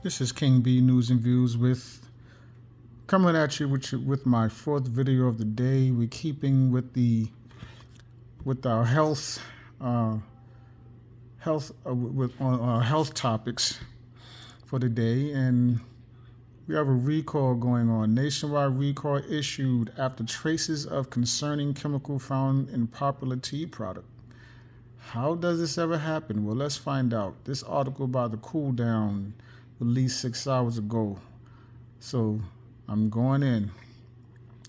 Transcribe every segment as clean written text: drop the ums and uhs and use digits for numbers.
This is King B News and Views with coming at you with my fourth video of the day. We're keeping with our health topics for the day, and we have a recall going on. Nationwide recall issued after traces of concerning chemical found in popular tea product. How does this ever happen? Well, let's find out. This article by the Cool Down released 6 hours ago. So I'm going in.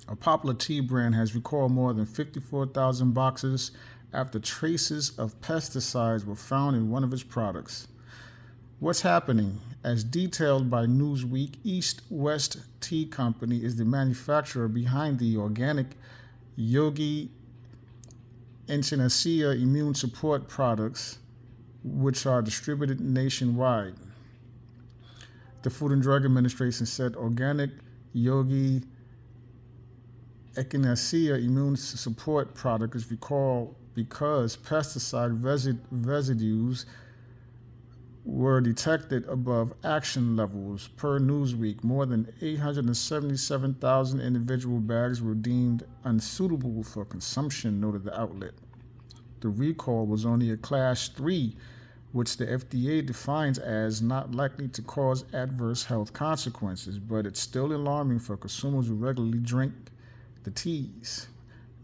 A popular tea brand has recalled more than 54,000 boxes after traces of pesticides were found in one of its products. What's happening? As detailed by Newsweek, East West Tea Company is the manufacturer behind the organic Yogi Echinacea immune support products, which are distributed nationwide. The Food and Drug Administration said organic Yogi Echinacea immune support product is recalled because pesticide residues were detected above action levels. Per Newsweek, more than 877,000 individual bags were deemed unsuitable for consumption, noted the outlet. The recall was only a Class 3, which the FDA defines as not likely to cause adverse health consequences, but it's still alarming for consumers who regularly drink the teas.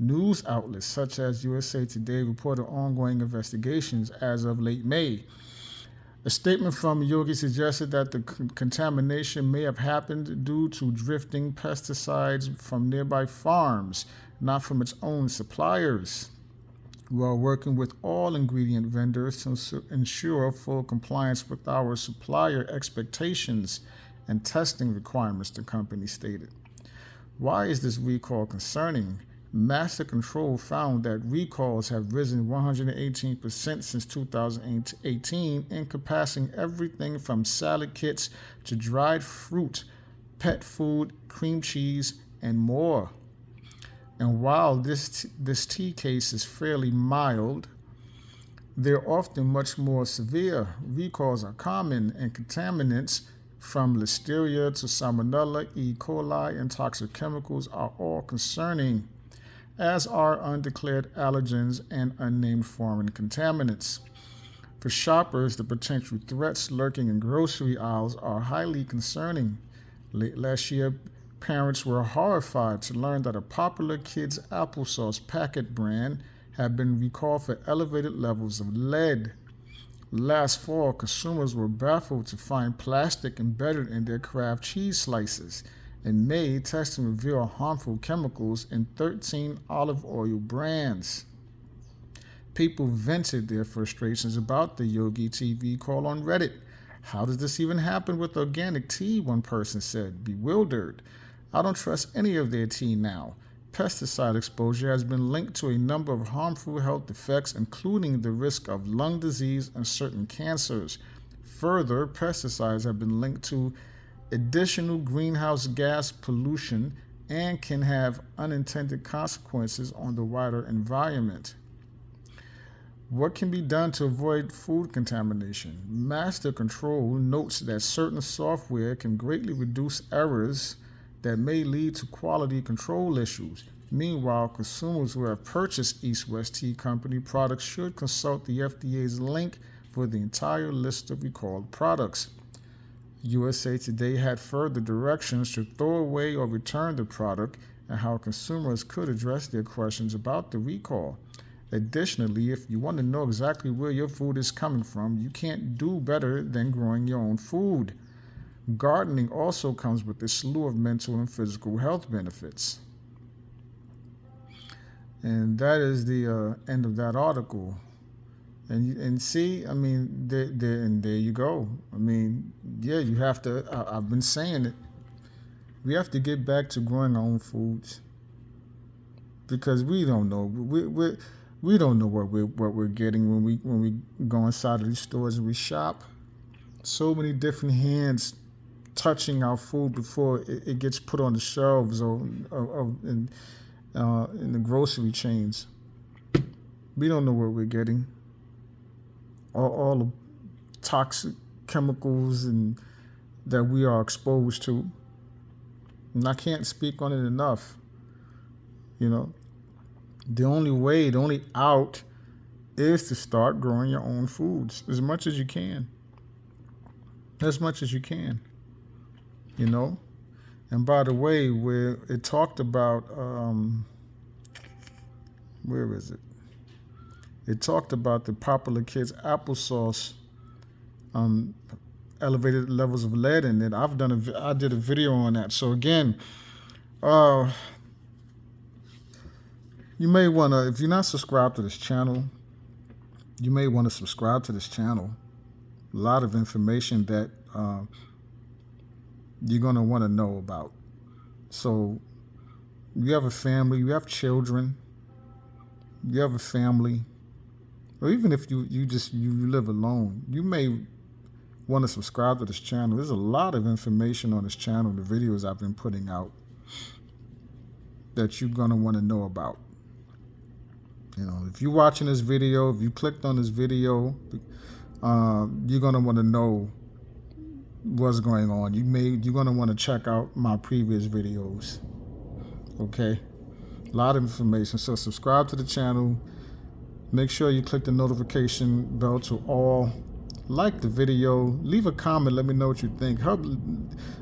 News outlets such as USA Today reported ongoing investigations as of late May. A statement from Yogi suggested that the contamination may have happened due to drifting pesticides from nearby farms, not from its own suppliers. We are working with all ingredient vendors to ensure full compliance with our supplier expectations and testing requirements, the company stated. Why is this recall concerning? Master Control found that recalls have risen 118% since 2018, encompassing everything from salad kits to dried fruit, pet food, cream cheese, and more. And while this tea case is fairly mild, they're often much more severe. Recalls are common, and contaminants from Listeria to Salmonella, E. coli, and toxic chemicals are all concerning, as are undeclared allergens and unnamed foreign contaminants. For shoppers, the potential threats lurking in grocery aisles are highly concerning. Late last year, parents were horrified to learn that a popular kids' applesauce packet brand had been recalled for elevated levels of lead. Last fall, consumers were baffled to find plastic embedded in their Kraft cheese slices. In May, testing revealed harmful chemicals in 13 olive oil brands. People vented their frustrations about the Yogi tea recall on Reddit. How does this even happen with organic tea? One person said, bewildered. I don't trust any of their tea now. Pesticide exposure has been linked to a number of harmful health effects, including the risk of lung disease and certain cancers. Further, pesticides have been linked to additional greenhouse gas pollution and can have unintended consequences on the wider environment. What can be done to avoid food contamination? Master Control notes that certain software can greatly reduce errors that may lead to quality control issues. Meanwhile, consumers who have purchased East West Tea Company products should consult the FDA's link for the entire list of recalled products. USA Today had further directions to throw away or return the product and how consumers could address their questions about the recall. Additionally, if you want to know exactly where your food is coming from, you can't do better than growing your own food. Gardening also comes with a slew of mental and physical health benefits. And that is the end of that article. And see, I mean, there you go. I mean, yeah, you have to. I've been saying it. We have to get back to growing our own foods because we don't know. We don't know what we're getting when we go inside of these stores and we shop. So many different hands touching our food before it gets put on the shelves or in the grocery chains. We don't know what we're getting. All the toxic chemicals and that we are exposed to. And I can't speak on it enough. You know, the only out is to start growing your own foods as much as you can. As much as you can. You know? And by the way, where it talked about, where is it? It talked about the Popular Kids applesauce, elevated levels of lead in it. I did a video on that. So again, you may want to, if you're not subscribed to this channel, you may want to subscribe to this channel. A lot of information that you're going to want to know about. So you have a family, you have children, you have a family, or even if you live alone, you may want to subscribe to this channel. There's a lot of information on this channel, the videos I've been putting out, that you're going to want to know about. You know, if you're watching this video, if you clicked on this video, you're going to want to know what's going on. You're going to want to check out my previous videos. Okay? A lot of information. So subscribe to the channel. Make sure you click the notification bell to all. Like the video. Leave a comment. Let me know what you think.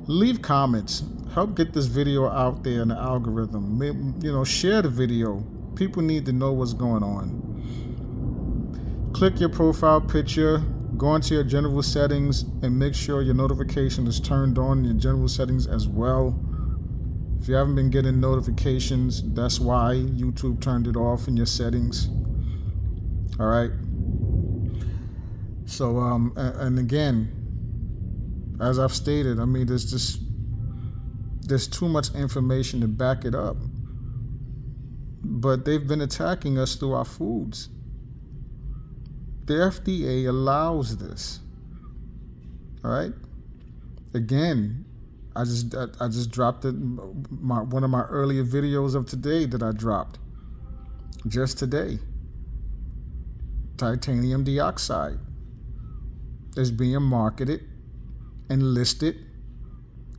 Leave comments. Help get this video out there in the algorithm. You know, share the video. People need to know what's going on. Click your profile picture. Go into your general settings and make sure your notification is turned on in your general settings as well. If you haven't been getting notifications, that's why YouTube turned it off in your settings. All right. So, and again, as I've stated, I mean, there's too much information to back it up. But they've been attacking us through our foods. The FDA allows this. All right. Again, I just dropped one of my earlier videos of today that I dropped just today. Titanium dioxide is being marketed and listed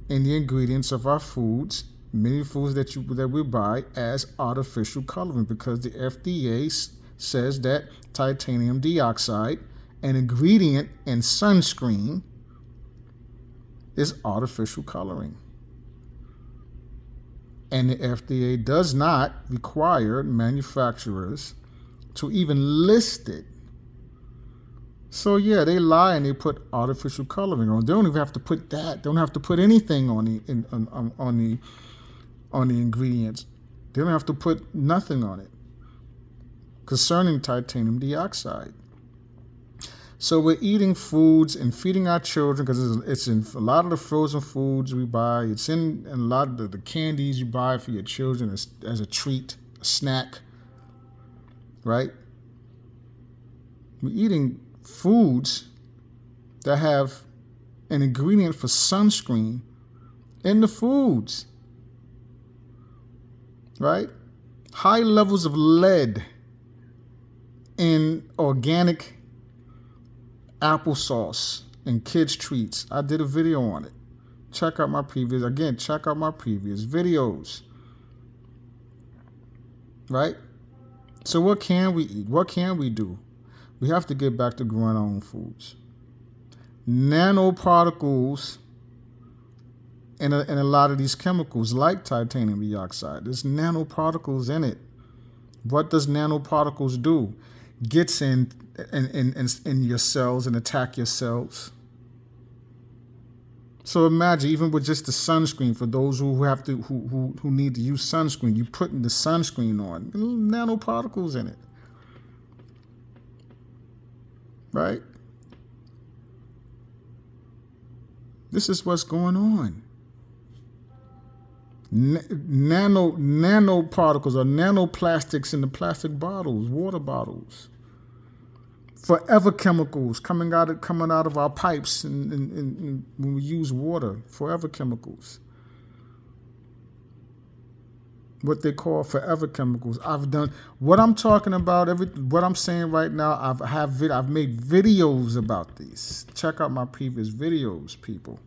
in the ingredients of our foods, many foods that we buy, as artificial coloring, because the FDA says that titanium dioxide, an ingredient in sunscreen, is artificial coloring. And the FDA does not require manufacturers to even list it. So yeah, they lie and they put artificial coloring on. They don't even have to put that. They don't have to put anything on the ingredients. They don't have to put nothing on it concerning titanium dioxide. So we're eating foods and feeding our children, because it's in a lot of the frozen foods we buy. It's in a lot of the candies you buy for your children as a treat, a snack, right? We're eating foods that have an ingredient for sunscreen in the foods, right? High levels of lead in organic applesauce and kids' treats. I did a video on it. Check out my previous videos. Right? So what can we eat? What can we do? We have to get back to growing our own foods. Nanoparticles in a lot of these chemicals, like titanium dioxide, there's nanoparticles in it. What does nanoparticles do? Gets in your cells and attack your cells. So imagine, even with just the sunscreen, for those who need to use sunscreen, you putting the sunscreen on, nanoparticles in it, right? This is what's going on. Nanoparticles or nanoplastics in the plastic bottles, water bottles. Forever chemicals coming out of our pipes and when we use water. Forever chemicals. What they call forever chemicals. I've done what I'm talking about. What I'm saying right now. I've made videos about these. Check out my previous videos, people.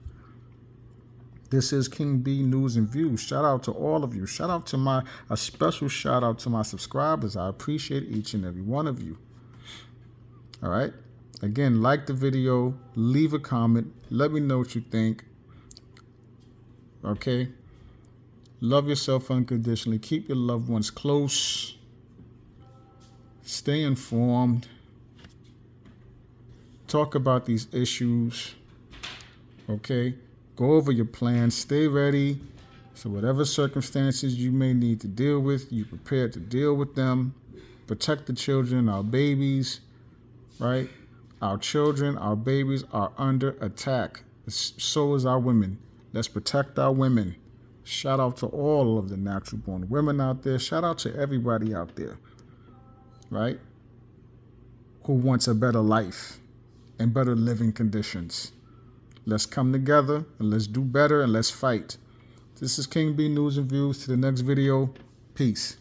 This is King B News and Views. Shout out to all of you. Shout out to a special shout out to my subscribers. I appreciate each and every one of you. All right. Again, like the video, leave a comment. Let me know what you think. Okay. Love yourself unconditionally. Keep your loved ones close. Stay informed. Talk about these issues. Okay. Go over your plans. Stay ready. So whatever circumstances you may need to deal with, you prepared to deal with them. Protect the children, our babies, right? Our children, our babies are under attack. So is our women. Let's protect our women. Shout out to all of the natural born women out there. Shout out to everybody out there, right? Who wants a better life and better living conditions. Let's come together and let's do better and let's fight. This is King B News and Views. To the next video. Peace.